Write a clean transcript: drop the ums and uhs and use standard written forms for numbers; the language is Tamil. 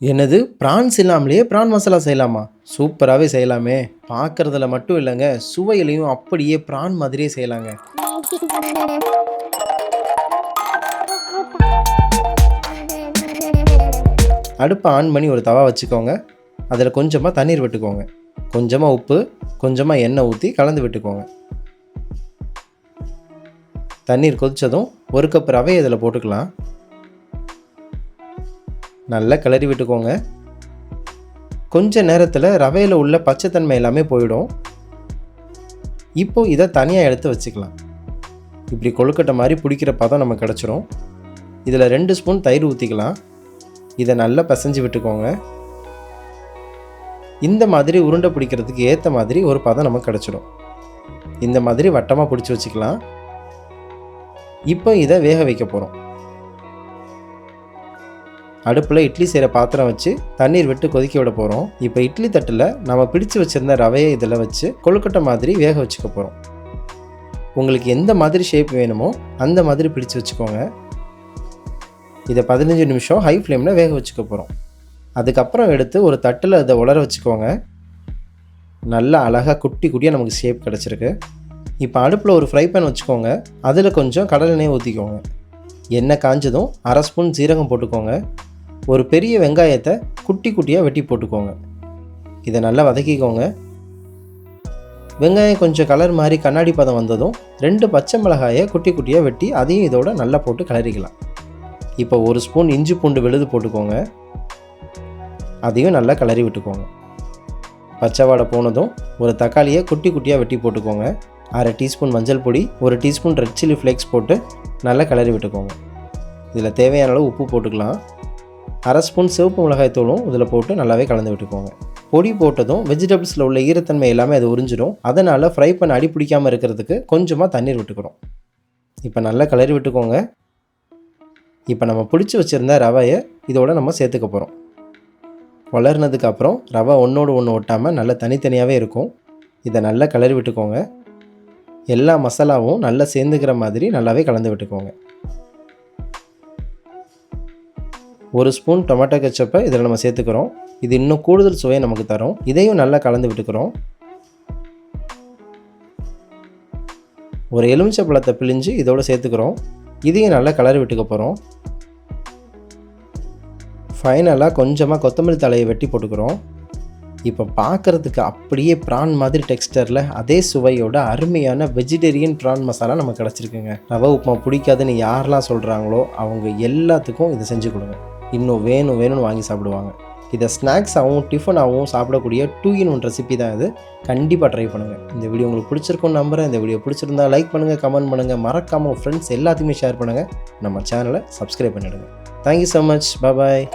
என்னது ப்ரான்ஸ் இல்லாமலேயே ப்ரான் மசாலா செய்யலாமா? சூப்பராகவே செய்யலாமே! பார்க்குறதுல மட்டும் இல்லைங்க, சுவையிலையும் அப்படியே ப்ரான் மாதிரியே செய்யலாங்க. அடுப்பை ஆன் பண்ணி ஒரு தவா வச்சுக்கோங்க. அதில் கொஞ்சமாக தண்ணீர் விட்டுக்கோங்க. கொஞ்சமாக உப்பு, கொஞ்சமாக எண்ணெய் ஊற்றி கலந்து விட்டுக்கோங்க. தண்ணீர் கொதித்ததும் ஒரு கப் ரவையை இதில் போட்டுக்கலாம். நல்லா கிளறி விட்டுக்கோங்க. கொஞ்ச நேரத்தில் ரவையில் உள்ள பச்சைத்தன்மை எல்லாமே போயிடும். இப்போ இதை தனியாக எடுத்து வச்சுக்கலாம். இப்படி கொழுக்கட்டை மாதிரி பிடிக்கிற பதம் நமக்கு கிடச்சிரும். இதில் 2 ஸ்பூன் தயிர் ஊற்றிக்கலாம். இதை நல்லா பிசைஞ்சு விட்டுக்கோங்க. இந்த மாதிரி உருண்டை பிடிக்கிறதுக்கு ஏற்ற மாதிரி ஒரு பதம் நமக்கு கிடச்சிடும். இந்த மாதிரி வட்டமாக பிடிச்சி வச்சுக்கலாம். இப்போ இதை வேக வைக்க போகிறோம். அடுப்பில் இட்லி செய்கிற பாத்திரம் வச்சு தண்ணீர் விட்டு கொதிக்க விட போகிறோம். இப்போ இட்லி தட்டில் நம்ம பிடிச்சு வச்சுருந்த ரவையை இதில் வச்சு கொழுக்கட்டை மாதிரி வேக வச்சுக்க போகிறோம். உங்களுக்கு எந்த மாதிரி ஷேப் வேணுமோ அந்த மாதிரி பிடிச்சு வச்சுக்கோங்க. இதை 15 நிமிஷம் ஹை ஃப்ளேமில் வேக வச்சுக்க போகிறோம். அதுக்கப்புறம் எடுத்து ஒரு தட்டில் இதை உலர வச்சுக்கோங்க. நல்லா அழகாக குட்டி குட்டியாக நமக்கு ஷேப் கிடச்சிருக்கு. இப்போ அடுப்பில் ஒரு ஃப்ரை பேன் வச்சுக்கோங்க. அதில் கொஞ்சம் கடலெண்ணெய் ஊற்றிக்கோங்க. எண்ணெய் காஞ்சதும் 1/2 ஸ்பூன் சீரகம் போட்டுக்கோங்க. ஒரு பெரிய வெங்காயத்தை குட்டி குட்டியாக வெட்டி போட்டுக்கோங்க. இதை நல்லா வதக்கிக்கோங்க. வெங்காயம் கொஞ்சம் கலர் மாதிரி கண்ணாடி பதம் வந்ததும் 2 பச்சை மிளகாயை குட்டி குட்டியாக வெட்டி அதையும் இதோட நல்லா போட்டு கிளறிக்கலாம். இப்போ 1 ஸ்பூன் இஞ்சி பூண்டு விழுது போட்டுக்கோங்க. அதையும் நல்லா கிளறி விட்டுக்கோங்க. பச்சை வாடை போனதும் ஒரு தக்காளியை குட்டி குட்டியாக வெட்டி போட்டுக்கோங்க. 1/2 டீஸ்பூன் மஞ்சள் பொடி, 1 டீஸ்பூன் ரெட் சில்லி ஃப்ளேக்ஸ் போட்டு நல்லா கிளறி விட்டுக்கோங்க. இதில் தேவையான அளவு உப்பு போட்டுக்கலாம். 1/2 ஸ்பூன் சிவப்பு மிளகாய் தூளும் இதில் போட்டு நல்லாவே கலந்து விட்டுக்கோங்க. பொடி போட்டதும் வெஜிடபிள்ஸில் உள்ள ஈரத்தன்மை எல்லாமே அது உறிஞ்சிடும். அதனால் ஃப்ரை பண்ண அடி பிடிக்காமல் இருக்கிறதுக்கு கொஞ்சமாக தண்ணீர் விட்டுக்கிறோம். இப்போ நல்லா கிளறி விட்டுக்கோங்க. இப்போ நம்ம பிடிச்சி வச்சுருந்த ரவையை இதோட நம்ம சேர்த்துக்க போகிறோம். வளர்னதுக்கப்புறம் ரவை ஒன்றோடு ஒன்று ஒட்டாமல் நல்லா தனித்தனியாகவே இருக்கும். இதை நல்லா கிளறி விட்டுக்கோங்க. எல்லா மசாலாவும் நல்லா சேர்ந்துக்கிற மாதிரி நல்லாவே கலந்து விட்டுக்கோங்க. 1 ஸ்பூன் டொமேட்டோ கெச்சப்பை இதில் நம்ம சேர்த்துக்கிறோம். இது இன்னும் கூடுதல் சுவையை நமக்கு தரும். இதையும் நல்லா கலந்து விட்டுக்கிறோம். ஒரு எலுமிச்சை பழத்தை பிழிஞ்சு இதோடு சேர்த்துக்கிறோம். இதையும் நல்லா கலரி விட்டுக்க போகிறோம். ஃபைனலாக கொஞ்சமாக கொத்தமல்லி தலையை வெட்டி போட்டுக்கிறோம். இப்போ பார்க்குறதுக்கு அப்படியே ப்ரான் மாதிரி டெக்ஸ்டரில் அதே சுவையோட அருமையான வெஜிடேரியன் ப்ரான் மசாலா நமக்கு கிடச்சிருக்குங்க. ரவை உப்புமா பிடிக்காதுன்னு யாரெல்லாம் சொல்கிறாங்களோ அவங்க எல்லாத்துக்கும் இதை செஞ்சு கொடுங்க. இன்னும் வேணும்னு வாங்கி சாப்பிடுவாங்க. இதை ஸ்நாக்ஸாகவும் டிஃபனாகவும் சாப்பிடக்கூடிய 2 in 1 ரெசிபி தான் இது. கண்டிப்பாக ட்ரை பண்ணுங்கள். இந்த வீடியோ உங்களுக்கு பிடிச்சிருக்குன்னு நம்புகிறேன். இந்த வீடியோ பிடிச்சிருந்தா லைக் பண்ணுங்கள், கமெண்ட் பண்ணுங்கள், மறக்காமல் ஃப்ரெண்ட்ஸ் எல்லாத்தையுமே ஷேர் பண்ணுங்கள். நம்ம சேனலை சப்ஸ்கிரைப் பண்ணிவிடுங்க. Thank you so much. பாய்.